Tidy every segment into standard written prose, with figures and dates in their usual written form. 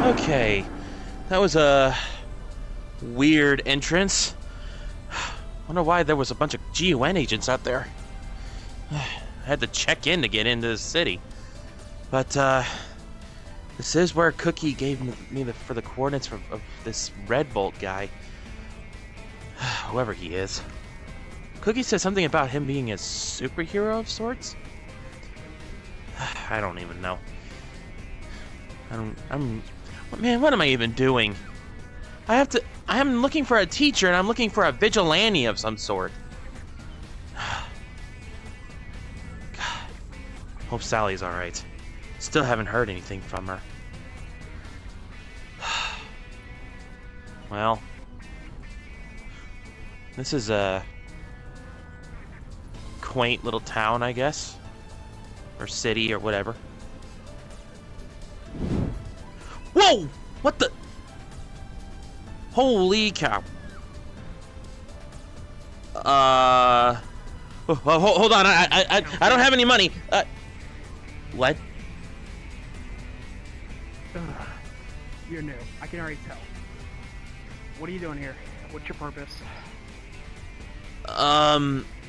Okay, that was a weird entrance. Wonder why there was a bunch of GUN agents out there. I had to check in to get into the city. But, this is where Cookie gave me for the coordinates of this Red Bolt guy. Whoever he is. Cookie said something about him being a superhero of sorts? I don't even know. Man, what am I even doing? I am looking for a teacher and I'm looking for a vigilante of some sort. God. Hope Sally's alright. Still haven't heard anything from her. Well, this is a quaint little town, I guess. Or city, or whatever. Whoa! What the? Holy cow. Hold on, I don't have any money. What? You're new. I can already tell. What are you doing here? What's your purpose?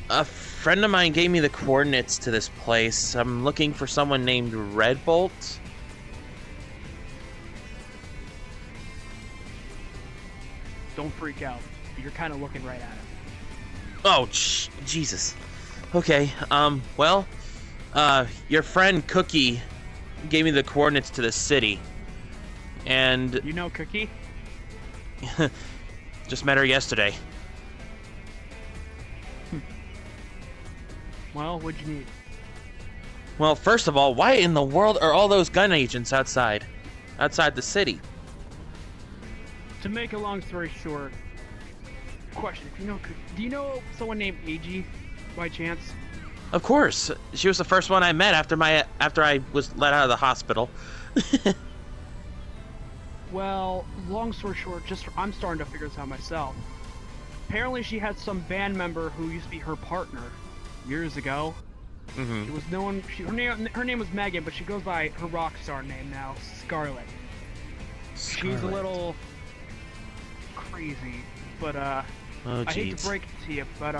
A friend of mine gave me the coordinates to this place. I'm looking for someone named Red Bolt. Don't freak out. You're kind of looking right at it. Oh, Jesus. Okay, well, your friend Cookie gave me the coordinates to the city. And... You know Cookie? just met her yesterday. Well, what'd you need? Well, first of all, why in the world are all those gun agents outside the city? To make a long story short, question, do you know someone named AG by chance? Of course. She was the first one I met after I was let out of the hospital. Well, long story short, I'm starting to figure this out myself. Apparently she had some band member who used to be her partner years ago. Mm-hmm. She was known, her name was Megan, but she goes by her rock star name now, Scarlett. She's a little crazy, but oh, I hate to break it to you, but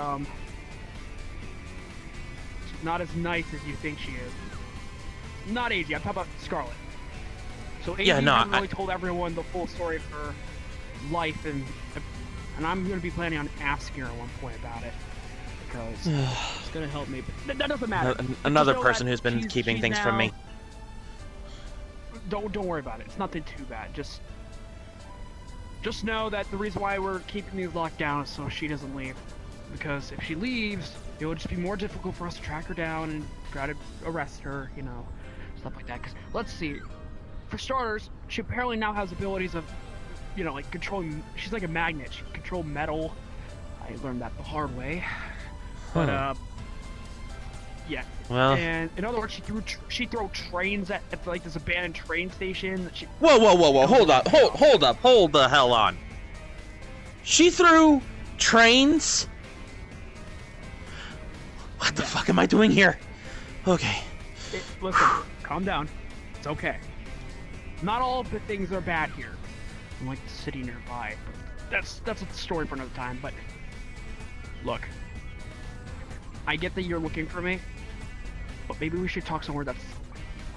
she's not as nice as you think she is. Not AG, I'm talking about Scarlett. So AG hasn't really told everyone the full story of her life, and I'm going to be planning on asking her at one point about it, because it's going to help me. But that doesn't matter. Another person who's been keeping things from me. Don't worry about it. It's nothing too bad. Just know that the reason why we're keeping these locked down is so she doesn't leave. Because if she leaves, it would just be more difficult for us to track her down and try to arrest her, stuff like that. Because let's see. For starters, she apparently now has abilities of, like controlling. She's like a magnet. She can control metal. I learned that the hard way. But yeah. Well. And in other words, she throw trains at like this abandoned train station. Whoa! Hold up! Hold the hell on! She threw trains. What the fuck am I doing here? Okay. Listen, calm down. It's okay. Not all of the things are bad here. I'm like the city nearby. But that's a story for another time. But look, I get that you're looking for me, but maybe we should talk somewhere that's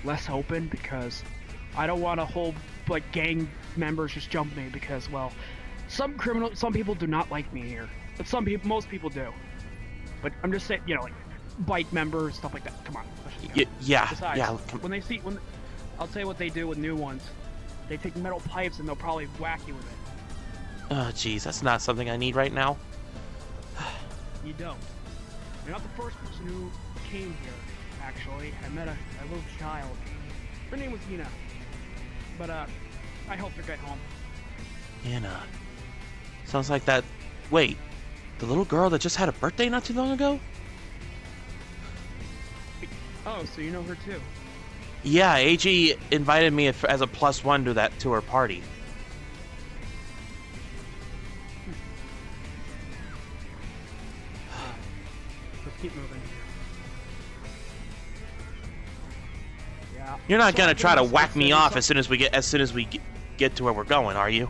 less open, because I don't want a whole gang members just jump me because, well, some people do not like me here, but most people do. But I'm just saying, like bike members, stuff like that. Come on. Yeah. Besides, yeah. when I'll tell you what they do with new ones. They take metal pipes and they'll probably whack you with it. Oh, jeez, that's not something I need right now. You don't. You're not the first person who came here, actually. I met a little child. Her name was Ina. But, I helped her get home. Ina. Sounds like that... Wait, the little girl that just had a birthday not too long ago? Oh, so you know her too? Yeah, AG invited me as a +1 to her party. Let's keep moving. Yeah. You're not gonna try to whack me off as soon as we get get to where we're going, are you?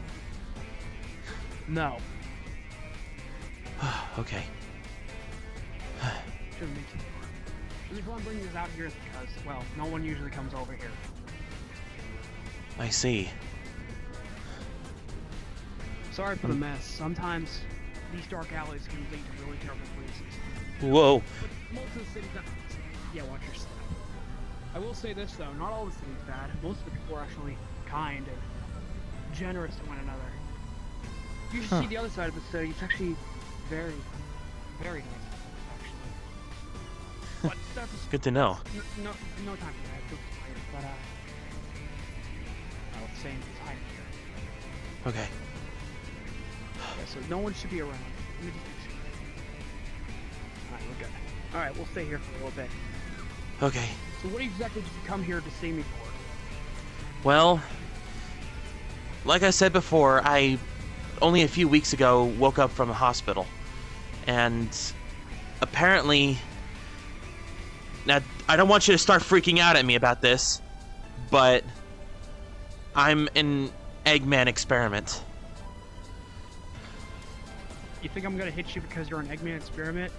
No. Okay. Shouldn't be too far. The reason why I'm bringing this out here is because, well, no one usually comes over here. I see. Sorry for the mess. Sometimes these dark alleys can lead to really terrible places. Whoa. But most of the city's not. Yeah, watch your step. I will say this though, not all the city's bad. Most of the people are actually kind and generous to one another. You should see the other side of the city. It's actually very, very nice, actually. But that's Good to know. no time for that. It's later, but I was saying it's hiding here. Okay. Yeah, so no one should be around. Let me just make sure. Alright, we're good. Alright, we'll stay here for a little bit. Okay. So what exactly did you come here to see me for? Well, like I said before, I only a few weeks ago woke up from the hospital. And apparently... Now, I don't want you to start freaking out at me about this, but I'm an Eggman experiment. You think I'm gonna hit you because you're an Eggman experiment?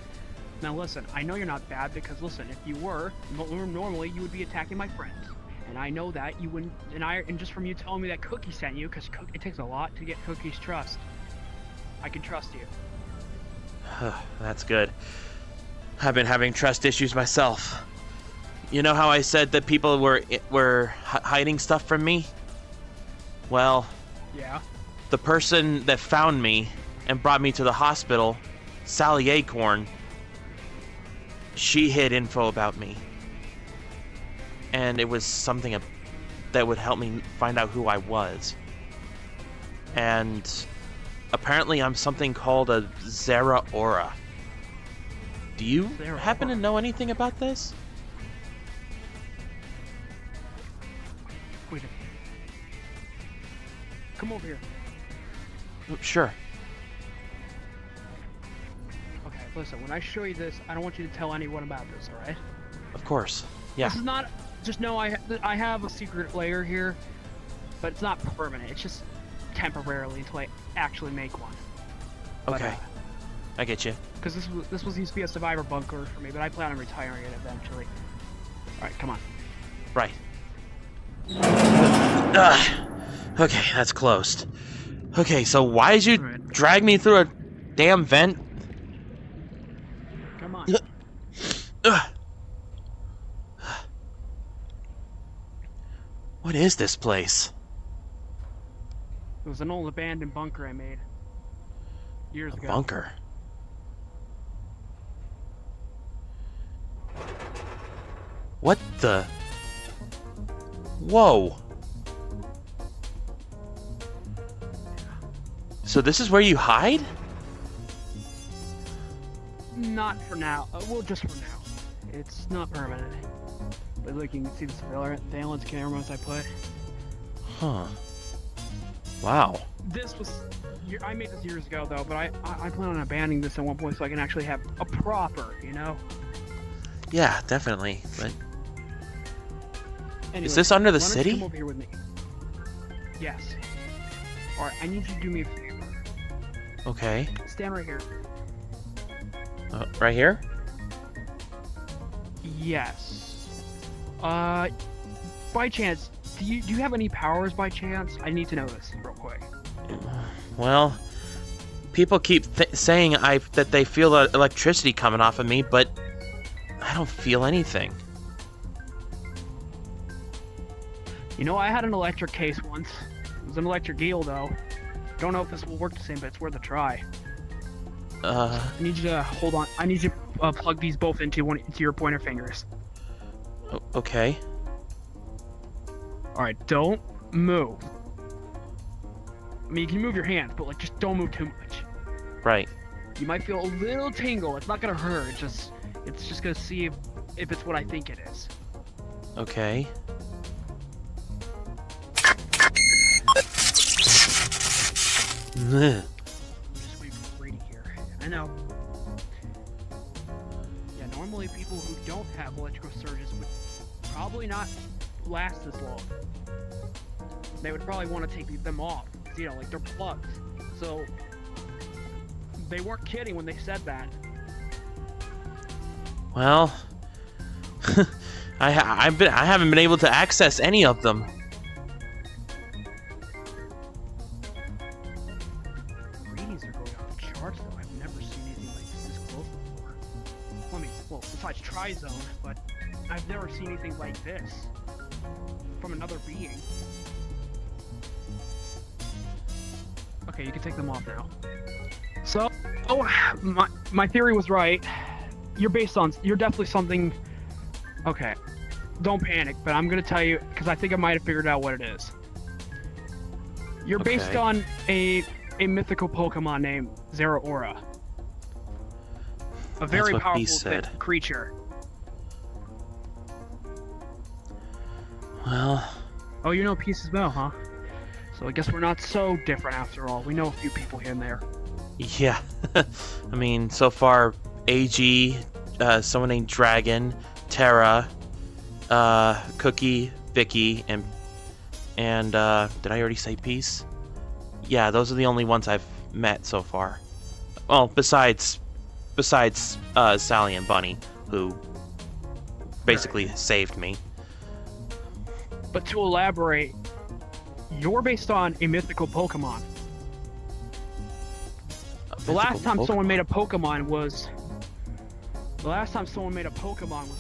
Now listen, I know you're not bad because listen, if you were, normally you would be attacking my friends. And I know that you wouldn't, and just from you telling me that Cookie sent you, because it takes a lot to get Cookie's trust. I can trust you. That's good. I've been having trust issues myself. You know how I said that people were hiding stuff from me? Well, Yeah. the person that found me and brought me to the hospital, Sally Acorn, she hid info about me. And it was something that would help me find out who I was. And apparently I'm something called a Zera Aura. Do you happen to know anything about this? Wait a minute. Come over here. Sure. Okay, listen, when I show you this, I don't want you to tell anyone about this, alright? Of course. Yeah. This is not, just know I have a secret layer here, but it's not permanent, it's just temporarily until I actually make one. Okay. I get you. Because this was used to be a survivor bunker for me, but I plan on retiring it eventually. Alright, come on. Right. Okay, that's closed. Okay, so why did you drag me through a damn vent? Come on. What is this place? It was an old abandoned bunker I made years ago. Bunker? What the? Whoa. So this is where you hide? Not for now. Well, just for now. It's not permanent. But look, you can see the surveillance cameras I put. Huh. Wow. This was... I made this years ago, though, but I plan on abandoning this at one point so I can actually have a proper, you know? Yeah, definitely. But Anyway, is this under the why don't you city? come over here with me. Yes. Alright, I need you to do me a favor. Okay. Stand right here. Right here? Yes. By chance, do you have any powers by chance? I need to know this real quick. Well, people keep saying that they feel the electricity coming off of me, but I don't feel anything. You know, I had an electric case once. It was an electric eel, though. Don't know if this will work the same, but it's worth a try. I need you to hold on. I need you to plug these both into your pointer fingers. Okay. All right, don't move. I mean, you can move your hands, but like, just don't move too much. Right. You might feel a little tingle. It's not gonna hurt. It's just gonna see if it's what I think it is. Okay. Ugh. Just wait for Brady here. I know. Yeah, normally people who don't have electrical surges would probably not last this long. they would probably want to take them off. You know, like they're plugs. So they weren't kidding when they said that. Well, I haven't been able to access any of them. Readings are going off the charts, though. I've never seen anything like this close before. Well, besides Tri-Zone, but I've never seen anything like this from another being. Okay, you can take them off now. So, my theory was right. You're definitely something. Okay, don't panic, but I'm gonna tell you because I think I might have figured out what it is. You're based on a mythical Pokemon named Zeraora. A very powerful creature. Well. Oh, you know Peace as well, huh? So I guess we're not so different after all. We know a few people here and there. Yeah. I mean, so far, AG, someone named Dragon, Terra, Cookie, Vicky, and did I already say Peace? Yeah, those are the only ones I've met so far. Well, besides Sally and Bunny, who basically saved me. But to elaborate, you're based on a mythical Pokemon. The last time someone made a Pokemon was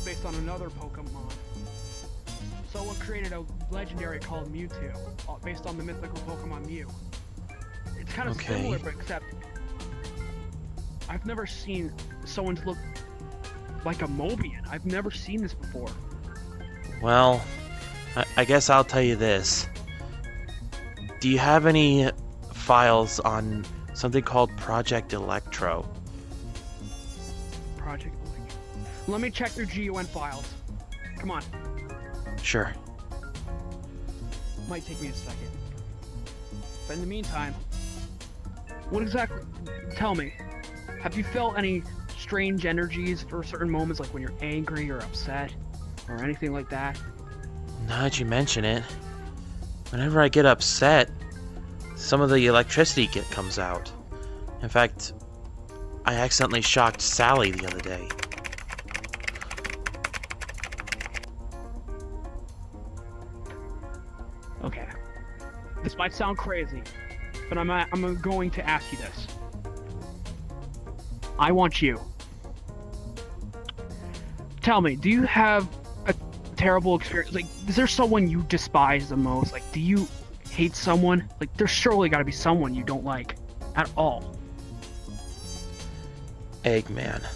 based on another Pokemon. Someone created a legendary called Mewtwo, based on the mythical Pokemon Mew. It's kind of similar, but except I've never seen someone look like a Mobian. I've never seen this before. Well, I guess I'll tell you this. Do you have any files on something called Project Electro? Project Electro. Let me check their GUN files. Come on. Sure. Might take me a second. But in the meantime, what exactly... Tell me, have you felt any strange energies for certain moments, like when you're angry or upset, or anything like that? Now that you mention it, whenever I get upset, some of the electricity comes out. In fact, I accidentally shocked Sally the other day. Okay. This might sound crazy, but I'm going to ask you this. I want you. Tell me, do you have a terrible experience? Like, is there someone you despise the most? Like, do you hate someone? Like, there's surely got to be someone you don't like at all. Eggman.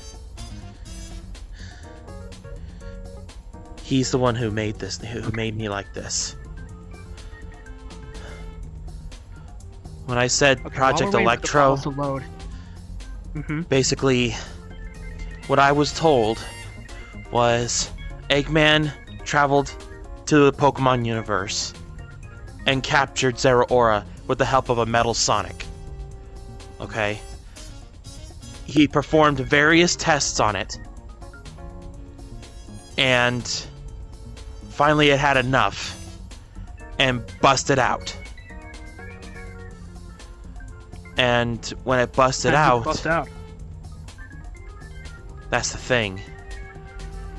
He's the one who made this, who made me like this. When I said Project Electro, basically, what I was told was Eggman traveled to the Pokemon universe and captured Zeraora with the help of a Metal Sonic. Okay? He performed various tests on it, and finally it had enough and busted out. And when it busted out, that's the thing.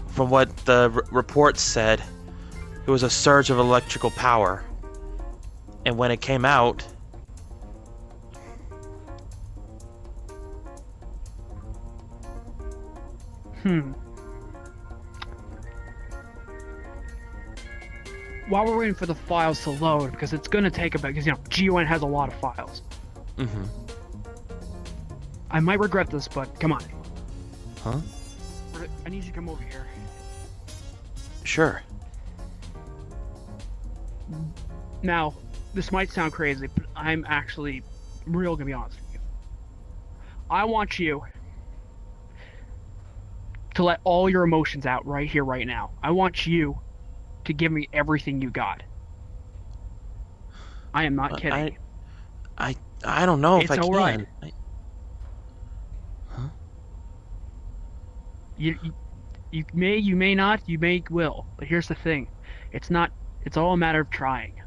From what the report said, it was a surge of electrical power. And when it came out, While we're waiting for the files to load, because it's going to take a bit, because, you know, GUN has a lot of files. I might regret this, but come on. Huh? I need you to come over here. Sure. Now, this might sound crazy, but I'm actually real gonna be honest with you. I want you to let all your emotions out right here, right now. I want you to give me everything you got. I am not kidding. I don't know if I can. Right. Huh? You may, you may not, you may will. But here's the thing. It's all a matter of trying.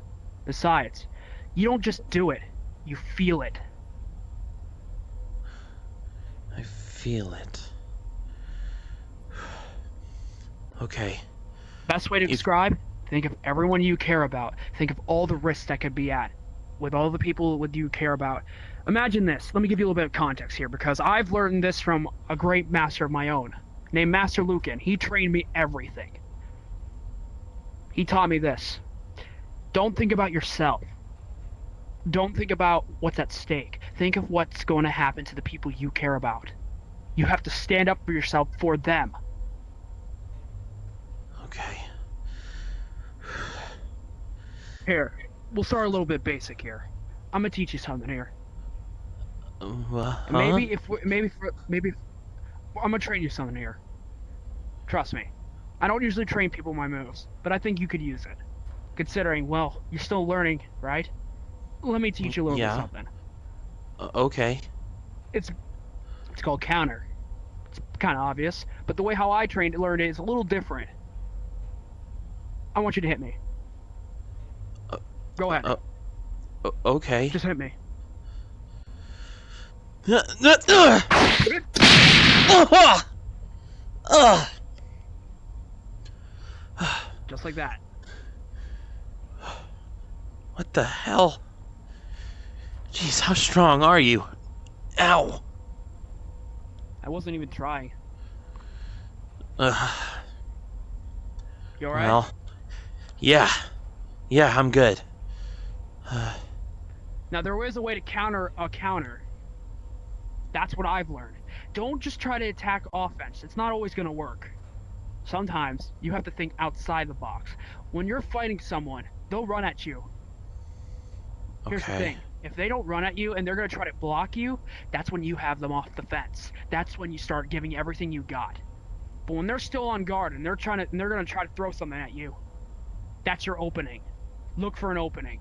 Besides, you don't just do it, you feel it. I feel it. Okay. Best way to describe, think of everyone you care about. Think of all the risks that could be at with all the people with you care about. Imagine this. Let me give you a little bit of context here because I've learned this from a great master of my own named Master Lucan. He trained me everything. He taught me this. Don't think about yourself. Don't think about what's at stake. Think of what's going to happen to the people you care about. You have to stand up for yourself for them. Okay. Here, we'll start a little bit basic here. I'm gonna teach you something here. Huh? Maybe I'm gonna train you something here. Trust me. I don't usually train people my moves, but I think you could use it. Considering, well, you're still learning, right? Let me teach you a little bit something. Okay. It's called counter. It's kind of obvious, but the way how I learned it is a little different. I want you to hit me. Go ahead. Okay. Just hit me. Just like that. What the hell? Jeez, how strong are you? Ow. I wasn't even trying. Uh, You alright? well, yeah. Yeah, I'm good. Now, there is a way to counter a counter. That's what I've learned. Don't just try to attack offense. It's not always going to work. Sometimes you have to think outside the box. When you're fighting someone, they'll run at you. Here's the thing. If they don't run at you and they're going to try to block you, that's when you have them off the fence. That's when you start giving everything you got. But when they're still on guard and they're going to try to throw something at you, that's your opening. Look for an opening.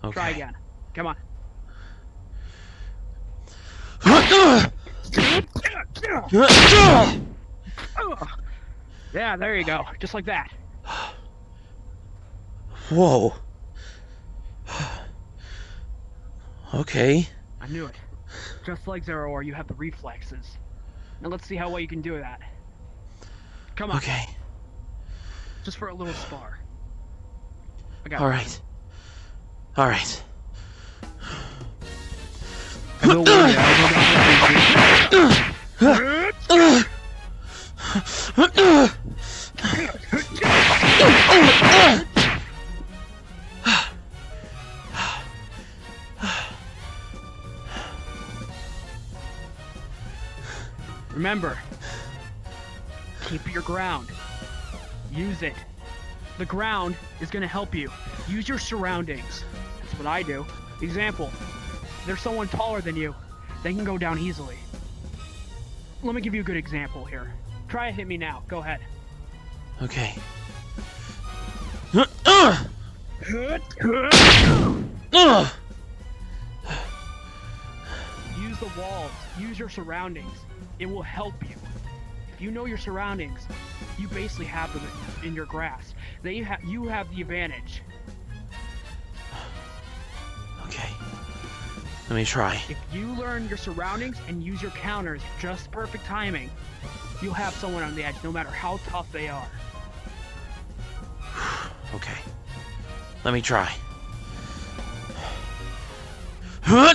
Okay. Try again. Come on. Yeah, there you go. Just like that. Whoa. Okay. I knew it. Just like Zero, you have the reflexes. Now let's see how well you can do that. Come on. Okay. Just for a little spar. I got Alright. Alright. I will warn you, Remember, keep your ground. Use it. The ground is going to help you. Use your surroundings. That's what I do. Example, there's someone taller than you. They can go down easily. Let me give you a good example here. Try to hit me now. Go ahead. Okay. Use the walls. Use your surroundings. It will help you. If you know your surroundings, you basically have them in your grasp. You have the advantage. Okay. Let me try. If you learn your surroundings and use your counters, just perfect timing, you'll have someone on the edge no matter how tough they are. Okay. Let me try. Try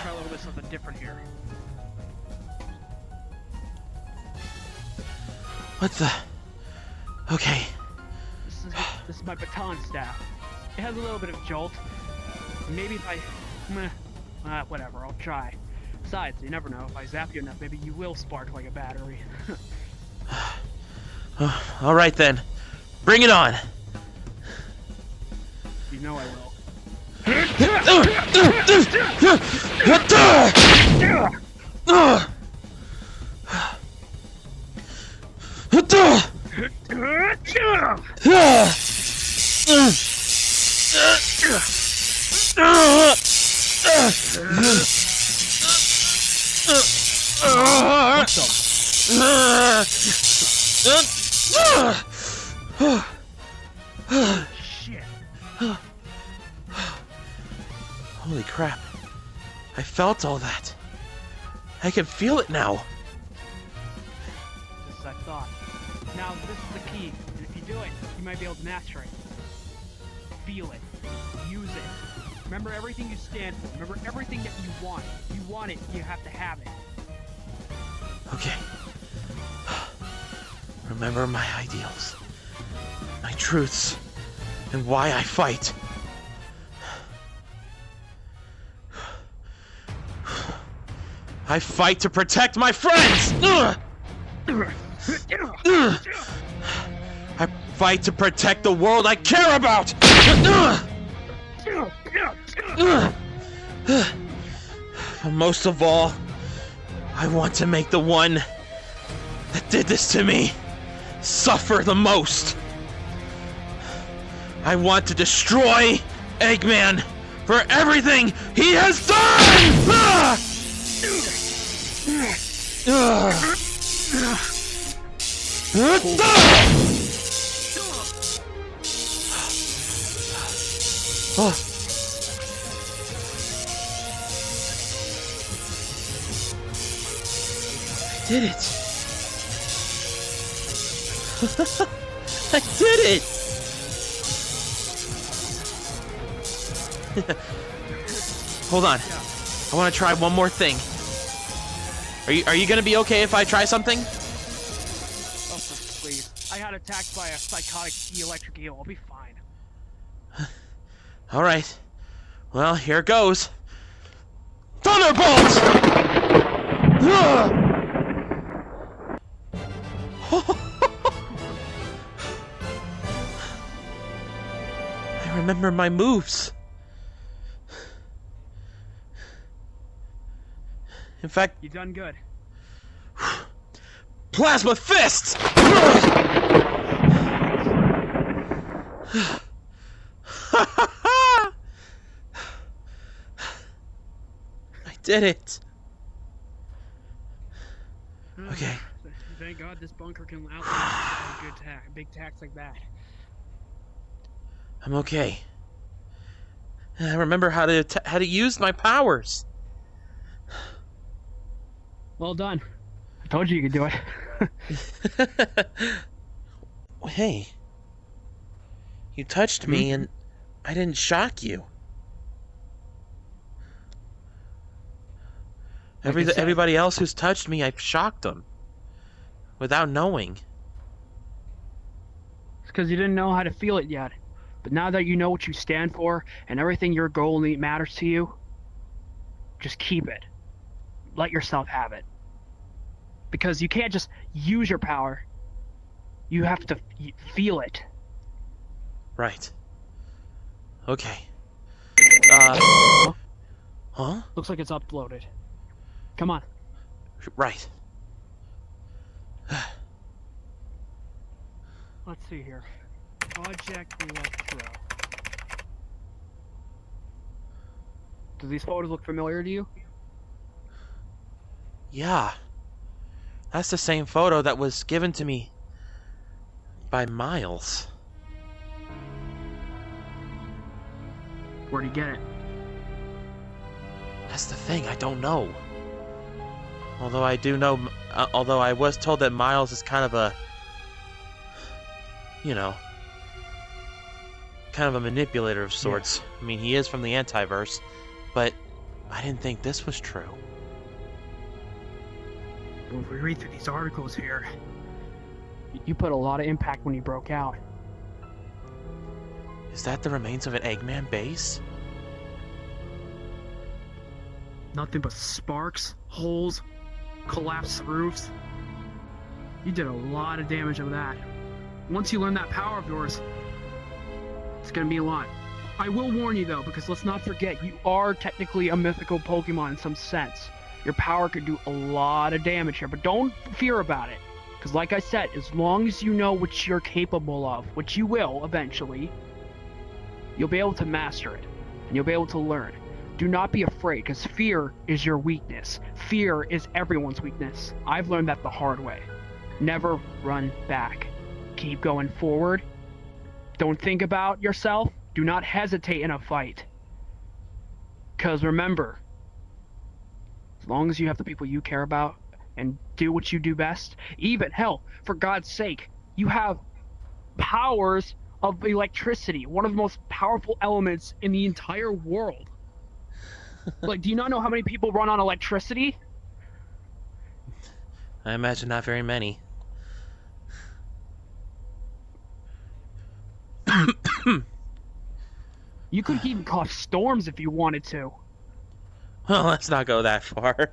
a little bit something different here. What the? Okay. This is my baton staff. It has a little bit of jolt. Maybe if I... whatever, I'll try. Besides, you never know. If I zap you enough, maybe you will spark like a battery. All right then. Bring it on. You know I will. Shit. Holy crap. I felt all that. I can feel it now. Just as I thought. Now, this is the key, and if you do it, you might be able to master it. Feel it. Use it. Remember everything you stand for. Remember everything that you want. You want it, you have to have it. Okay. Remember my ideals, my truths, and why I fight. I fight to protect my friends! I fight to protect the world I care about! But most of all, I want to make the one that did this to me suffer the most. I want to destroy Eggman for everything he has done! I did it! I did it! Hold on. I want to try one more thing. Are you gonna be okay if I try something? Oh, please. I got attacked by a psychotic electric eel. I'll be fine. Alright. Well, here goes. Thunderbolt! I remember my moves. In fact, You done good. Plasma Fist! I did it. Okay. Thank God this bunker can outlast big attacks like that. I'm okay. I remember how to use my powers. Well done. I told you could do it. Hey. You touched me and I didn't shock you. Everybody else who's touched me, I've shocked them. Without knowing. It's because you didn't know how to feel it yet. But now that you know what you stand for and everything your goal matters to you, just keep it. Let yourself have it. Because you can't just use your power. You have to feel it. Right. Okay. Huh? Looks like it's uploaded. Come on. Right. Let's see here. Project Electro. Do these photos look familiar to you? Yeah. That's the same photo that was given to me by Miles. Where'd he get it? That's the thing, I don't know. Although I do know, although I was told that Miles is kind of a, you know, kind of a manipulator of sorts. Yeah. I mean, he is from the antiverse, but I didn't think this was true. Well, if we read through these articles here, you put a lot of impact when you broke out. Is that the remains of an Eggman base? Nothing but sparks, holes, collapsed roofs. You did a lot of damage of that. Once you learn that power of yours, it's gonna be a lot. I will warn you though, because let's not forget, you are technically a mythical Pokemon in some sense. Your power could do a lot of damage here, but don't fear about it. Because like I said, as long as you know what you're capable of, which you will eventually, you'll be able to master it, and you'll be able to learn. Do not be afraid, because fear is your weakness. Fear is everyone's weakness. I've learned that the hard way. Never run back. Keep going forward. Don't think about yourself. Do not hesitate in a fight. Because remember, as long as you have the people you care about and do what you do best, even, hell, for God's sake, you have powers of electricity, one of the most powerful elements in the entire world. Like, do you not know how many people run on electricity? I imagine not very many. You could even cause storms if you wanted to. Well, let's not go that far.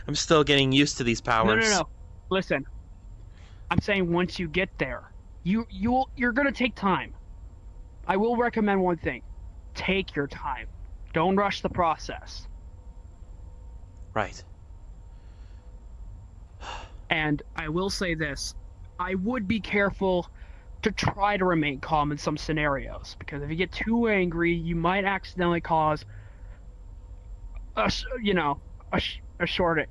I'm still getting used to these powers. No. Listen, I'm saying once you get there, you're gonna take time. I will recommend one thing: take your time. Don't rush the process. Right. And I will say this: I would be careful to try to remain calm in some scenarios, because if you get too angry, you might accidentally cause a short,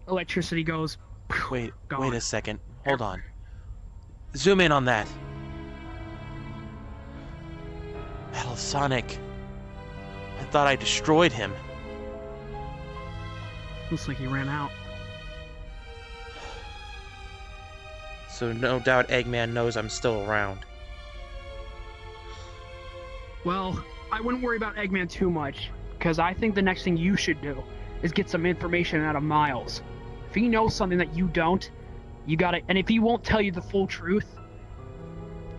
electricity goes. Wait gone. a second. Hold on. Zoom in on that. Metal Sonic. I thought I destroyed him. Looks like he ran out. So no doubt Eggman knows I'm still around. Well, I wouldn't worry about Eggman too much, because I think the next thing you should do is get some information out of Miles. If he knows something that you don't, you gotta, and if he won't tell you the full truth,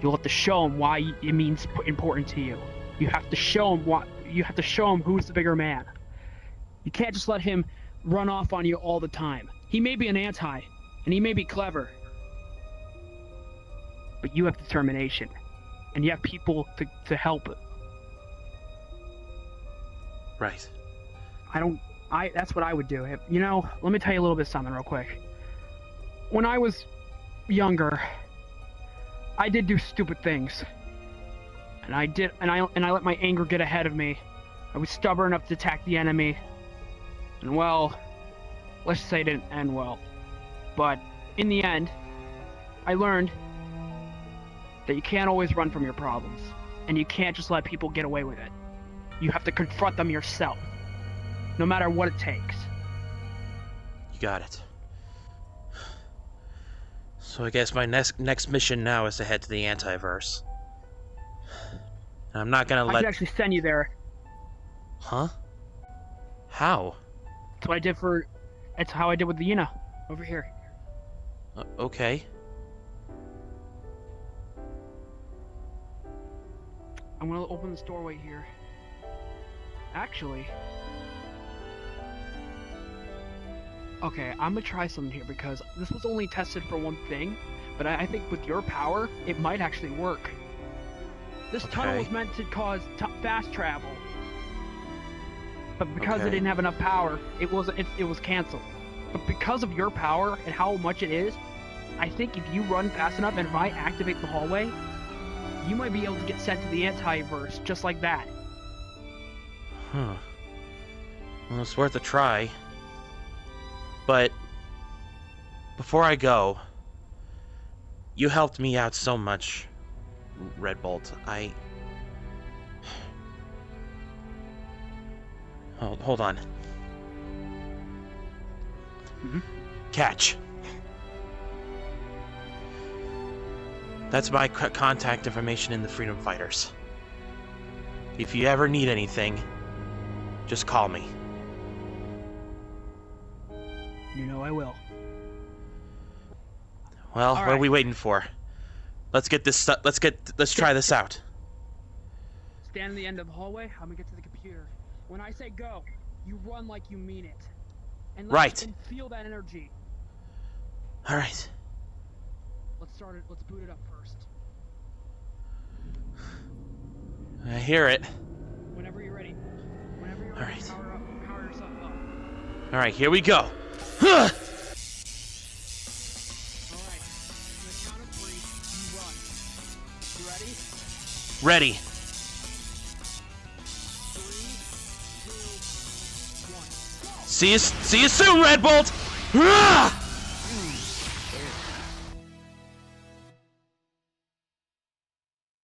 you'll have to show him why it means important to you. You have to show him who's the bigger man. You can't just let him run off on you all the time. He may be an anti, and he may be clever, but you have determination, and you have people to help it. Right. That's what I would do. Let me tell you a little bit something real quick. When I was younger, I did do stupid things. And I let my anger get ahead of me. I was stubborn enough to attack the enemy. And well, let's say it didn't end well. But in the end, I learned that you can't always run from your problems. And you can't just let people get away with it. You have to confront them yourself, no matter what it takes. You got it. So I guess my next mission now is to head to the antiverse. I'm not gonna I let... could actually send you there. Huh? How? That's what I did for... It's how I did with the Yuna. Over here. Okay. I'm gonna open this doorway here. Actually... Okay, I'm gonna try something here, because this was only tested for one thing, but I think with your power, it might actually work. This tunnel was meant to cause fast travel, but because it didn't have enough power, it was canceled. But because of your power and how much it is, I think if you run fast enough and if I activate the hallway, you might be able to get sent to the antiverse just like that. Huh. Well, it's worth a try. But before I go, you helped me out so much, Red Bolt. Hold on. Mm-hmm. Catch. That's my contact information in the Freedom Fighters. If you ever need anything, just call me. You know I will. Well, All what are right. we waiting for? Let's get this stuff. Let's try this out. Stand in the end of the hallway. I'm gonna get to the computer. When I say go, you run like you mean it. And and feel that energy. All right. Let's start it. Let's boot it up first. I hear it. Whenever you're ready. Whenever you're All ready. right. Power yourself up. All right, here we go. All right. On the count of 3, you run. You ready? Ready. 3, 2, See you soon, Red Bolt! Hurrah!